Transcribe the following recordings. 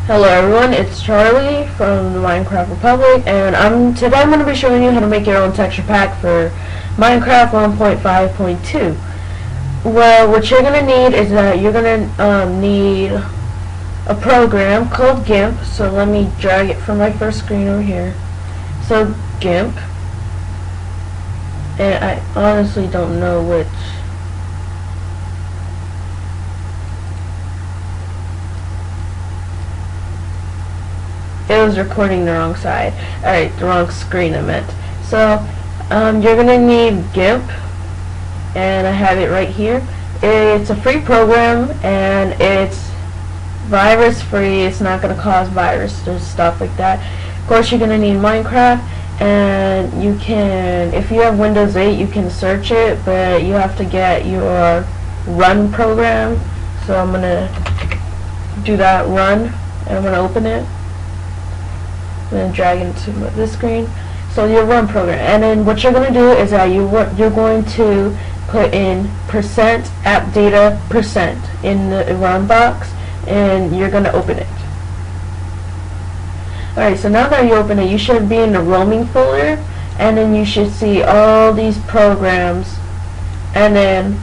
Hello everyone, it's Charlie from the Minecraft Republic, and today I'm going to be showing you how to make your own texture pack for Minecraft 1.5.2. Well, what you're going to need is that you're going to need a program called GIMP. So let me drag it from my first screen over here. So GIMP, and I honestly don't know which. It was recording the wrong side. Alright, the wrong screen I meant. So, you're going to need GIMP, and I have it right here. It's a free program, and it's virus free. It's not going to cause viruses or stuff like that. Of course, you're going to need Minecraft, and you can, if you have Windows 8, you can search it, but you have to get your run program. So I'm going to do that, run, and I'm going to open it. I'm going to drag it into this screen. So your run program, and then what you're going to do is that you're going to put in %appdata% in the run box, and you're going to open it. Alright, so now that you open it, you should be in the roaming folder, and then you should see all these programs, and then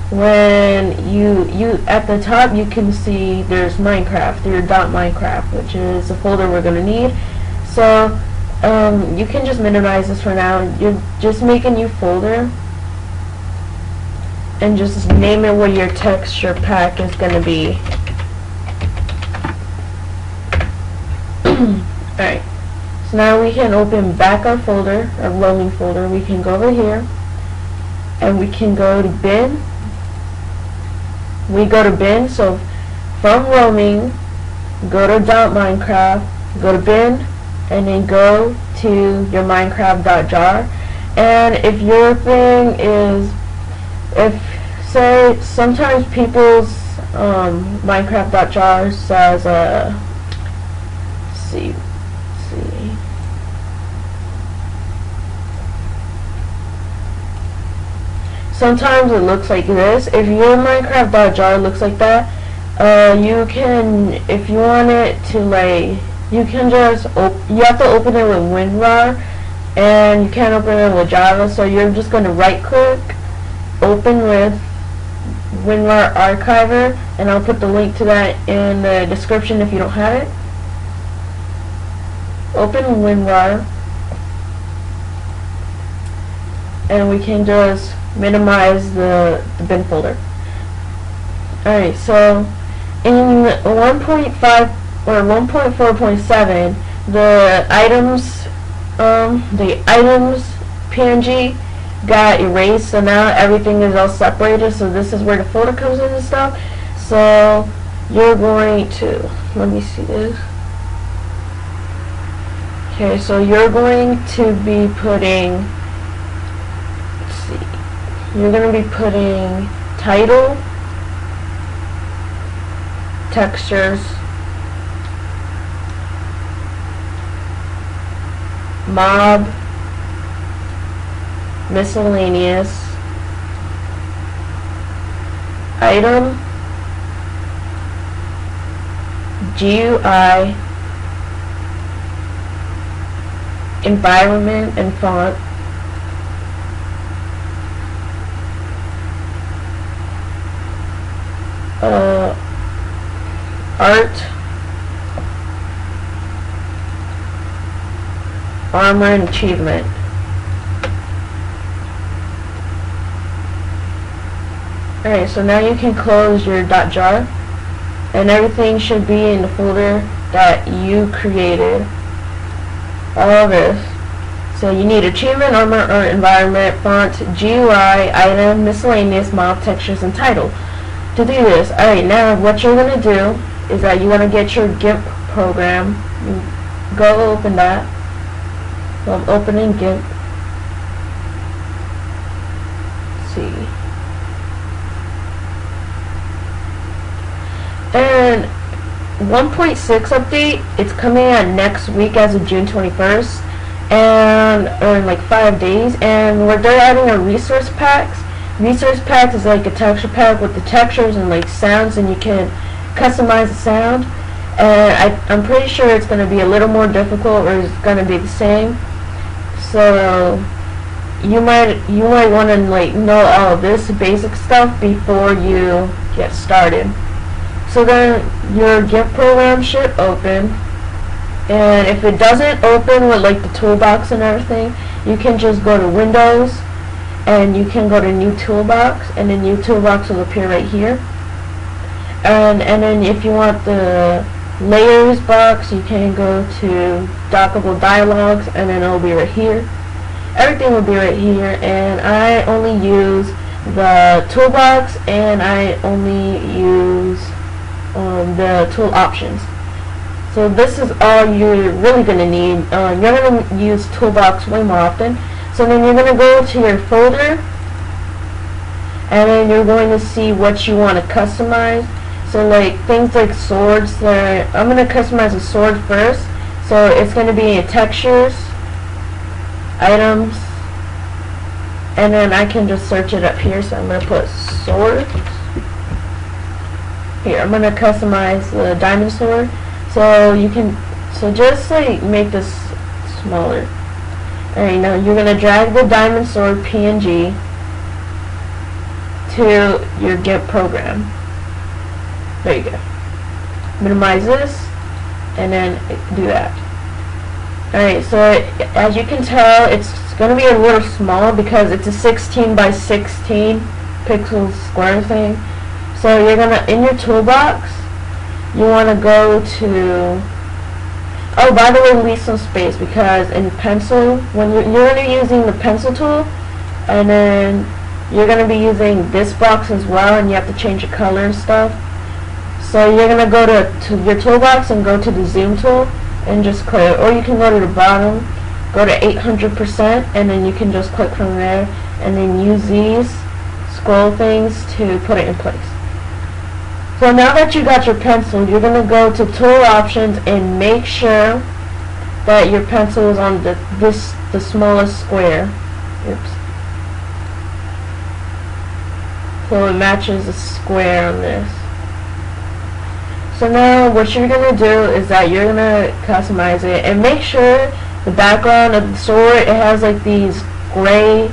when you at the top you can see there's Minecraft, your .minecraft, which is a folder we're going to need. So you can just minimize this for now. You're just make a new folder and just name it what your texture pack is going to be. Alright, so now we can open back our folder, our roaming folder. We can go over here and we can go to bin. We go to bin, so from roaming, go to .minecraft, go to bin, and then go to your Minecraft.jar. And if your thing is, say sometimes people's Minecraft.jar says let's see. Sometimes it looks like this. If your Minecraft.jar looks like that, you can, if you want it to like, you can just you have to open it with WinRAR, and you can't open it with Java. So you're just going to right click, open with WinRAR Archiver, and I'll put the link to that in the description if you don't have it. Open WinRAR, and we can just minimize the bin folder. Alright, so in 1.5 or 1.4.7, the items PNG got erased, so now everything is all separated. So this is where the folder comes in and stuff. So you're going to, let me see this. Okay, so you're going to be putting, let's see, you're going to be putting title, textures, mob, miscellaneous, item, GUI, environment and font, art, armor and achievement. Alright, so now you can close your .jar, and everything should be in the folder that you created. All of this. So you need achievement, armor, or environment, font, GUI, item, miscellaneous, mob, textures, and title. To do this, alright, now what you're going to do is that you want to get your GIMP program. Go open that. So I'm opening GIMP. Let's see. And 1.6 update, it's coming out next week as of June 21st, and or in like 5 days, and they're adding a resource packs. Resource packs is like a texture pack with the textures and like sounds, and you can customize the sound. and I'm pretty sure it's going to be a little more difficult, or it's going to be the same. So you might want to like know all of this basic stuff before you get started. So then your GIMP program should open, and if it doesn't open with like the toolbox and everything, you can just go to Windows and you can go to New Toolbox, and the New Toolbox will appear right here. And then if you want the Layers box, you can go to Dockable Dialogues, and then it'll be right here. Everything will be right here, and I only use the toolbox, and I only use the tool options. So this is all you're really going to need. You're going to use toolbox way more often. So then you're going to go to your folder, and then you're going to see what you want to customize. So like things like swords, I'm going to customize a sword first. So it's going to be in textures, items, and then I can just search it up here. So I'm going to put sword. Here, I'm going to customize the diamond sword. So you can, just like make this smaller. Alright, now you're going to drag the diamond sword PNG to your GIMP program. There you go. Minimize this, and then do that. Alright, so as you can tell, it's going to be a little small because it's a 16 by 16 pixel square thing. So you're going to, in your toolbox, you want to go to, oh, by the way, leave some space, because in pencil, when you're going to be using the pencil tool, and then you're going to be using this box as well, and you have to change the color and stuff. So you're going to go to your toolbox and go to the zoom tool and just click, or you can go to the bottom, go to 800%, and then you can just click from there, and then use these scroll things to put it in place. So now that you got your pencil, you're going to go to tool options and make sure that your pencil is on the smallest square. Oops. So it matches the square on this. So now what you're going to do is that you're going to customize it, and make sure the background of the sword, it has like these gray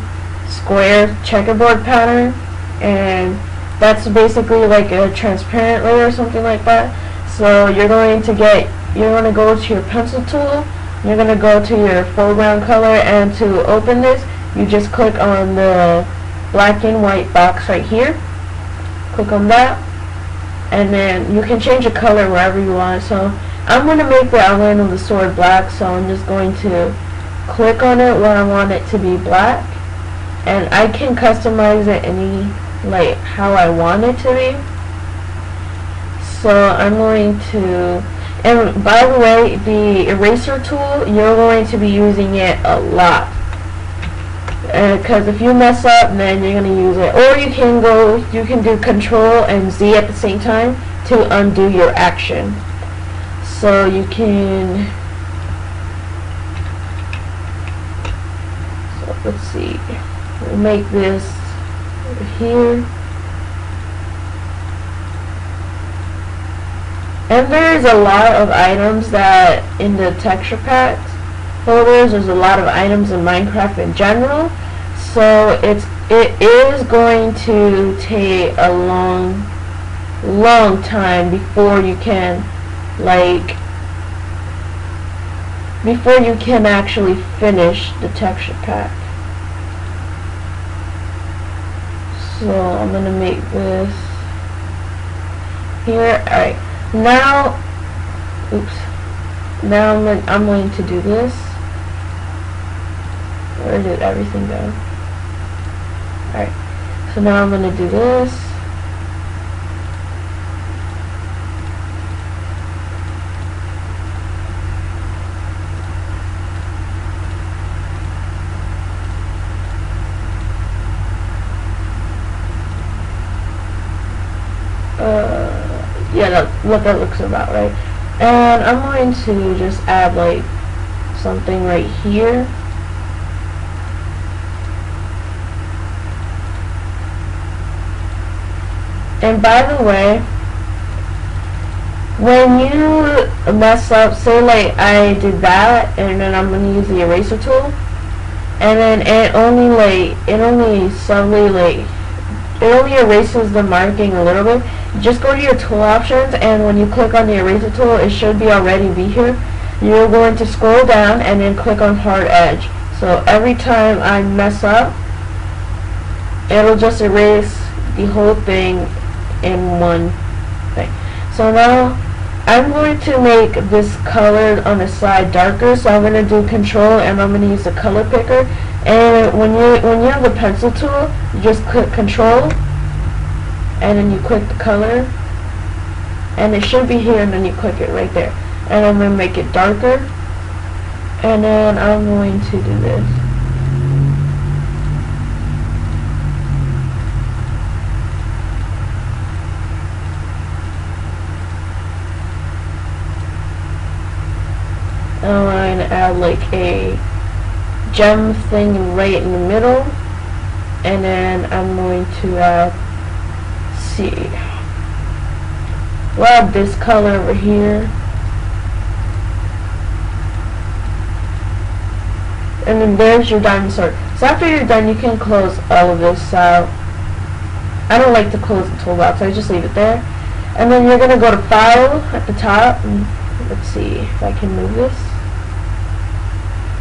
square checkerboard pattern, and that's basically like a transparent layer or something like that. So you're going to go to your pencil tool, you're going to go to your foreground color, and to open this, you just click on the black and white box right here. Click on that, and then you can change the color wherever you want. So I'm going to make the outline of the sword black, so I'm just going to click on it where I want it to be black, and I can customize it like how I want it to be. So I'm going to, and by the way, the eraser tool, you're going to be using it a lot, because if you mess up, then you're going to use it. Or you can do Control and Z at the same time to undo your action. So you can, so let's see, we'll make this over here. And there's a lot of items that in the texture packs folders, there's a lot of items in Minecraft in general. So it is going to take a long time before you can actually finish the texture pack. So I'm gonna make this here. Alright, now, oops, now I'm going to do this. Where did everything go? Alright, so now I'm gonna do this. Yeah, that's what that looks about, right? And I'm going to just add like something right here. And by the way, when you mess up, say like I did that, and then I'm gonna use the eraser tool, and then it only erases the marking a little bit. Just go to your tool options, and when you click on the eraser tool, it should already be here. You're going to scroll down and then click on hard edge. So every time I mess up, it'll just erase the whole thing in one thing. So now I'm going to make this color on the side darker, so I'm going to do control and I'm going to use the color picker. And when you have the pencil tool, you just click control and then you click the color, and it should be here, and then you click it right there. And I'm going to make it darker, and then I'm going to do this. I'm going to add like a gem thing right in the middle, and then I'm going to add, we'll add this color over here, and then there's your diamond sword. So after you're done, you can close all of this out. I don't like to close the toolbox, so I just leave it there. And then you're going to go to File at the top, and let's see if I can move this.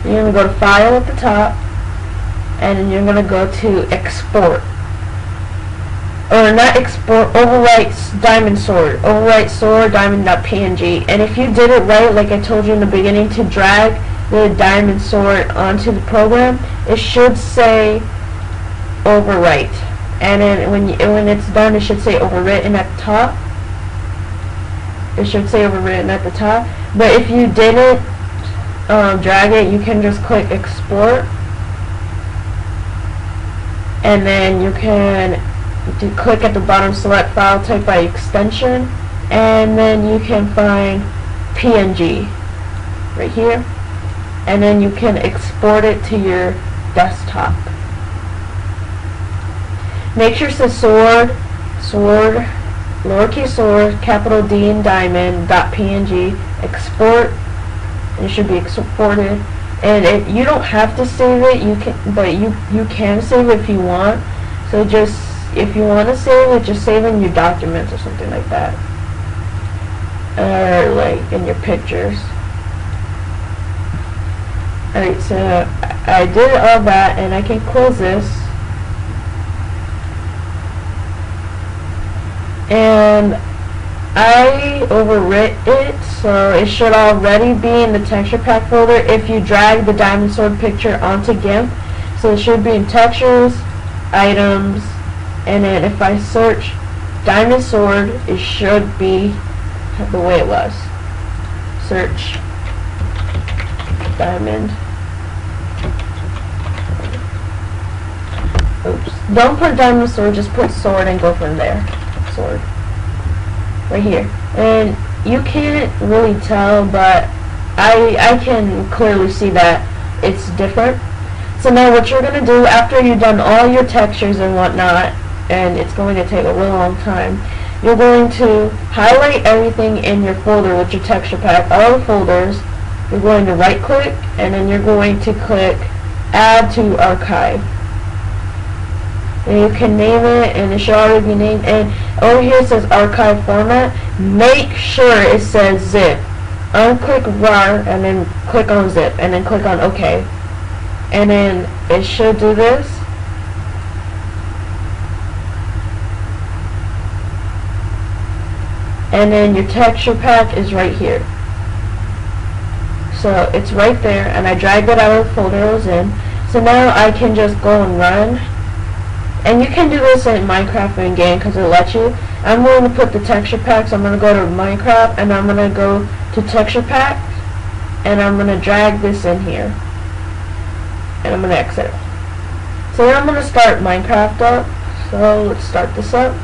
You're going to go to File at the top, and then you're going to go to Export. Or not export, overwrite diamond sword. Overwrite sword diamond.png. And if you did it right, like I told you in the beginning, to drag the diamond sword onto the program, it should say overwrite. And then when it's done, it should say overwritten at the top. It should say overwritten at the top. But if you didn't drag it, you can just click export, and then you can click at the bottom, select file type by extension, and then you can find PNG right here, and then you can export it to your desktop. Make sure it says sword, lowercase sword, capital D and diamond, .png, export, and it should be exported. And you don't have to save it, but you can save it if you want. So just, if you want to save it, just save in your documents or something like that, or like in your pictures. Alright, so I did all that, and I can close this, and I overwrit it, so it should already be in the texture pack folder if you drag the diamond sword picture onto GIMP. So it should be in textures, items, and then if I search diamond sword, it should be the way it was. Search diamond. Oops. Don't put diamond sword, just put sword and go from there. Sword. Right here. And you can't really tell, but I can clearly see that it's different. So now what you're going to do after you've done all your textures and whatnot, and it's going to take a real long time, you're going to highlight everything in your folder with your texture pack, all the folders. You're going to right click, and then you're going to click add to archive. And you can name it, and it should already be named. And over here it says archive format. Make sure it says zip. Unclick RAR, and then click on zip, and then click on OK. And then it should do this. And then your texture pack is right here. So it's right there, and I dragged it out of the folder it was in. So now I can just go and run. And you can do this in Minecraft in-game because it lets you. I'm going to put the texture pack, so I'm going to go to Minecraft, and I'm going to go to texture pack, and I'm going to drag this in here. And I'm going to exit it. So then I'm going to start Minecraft up. So let's start this up.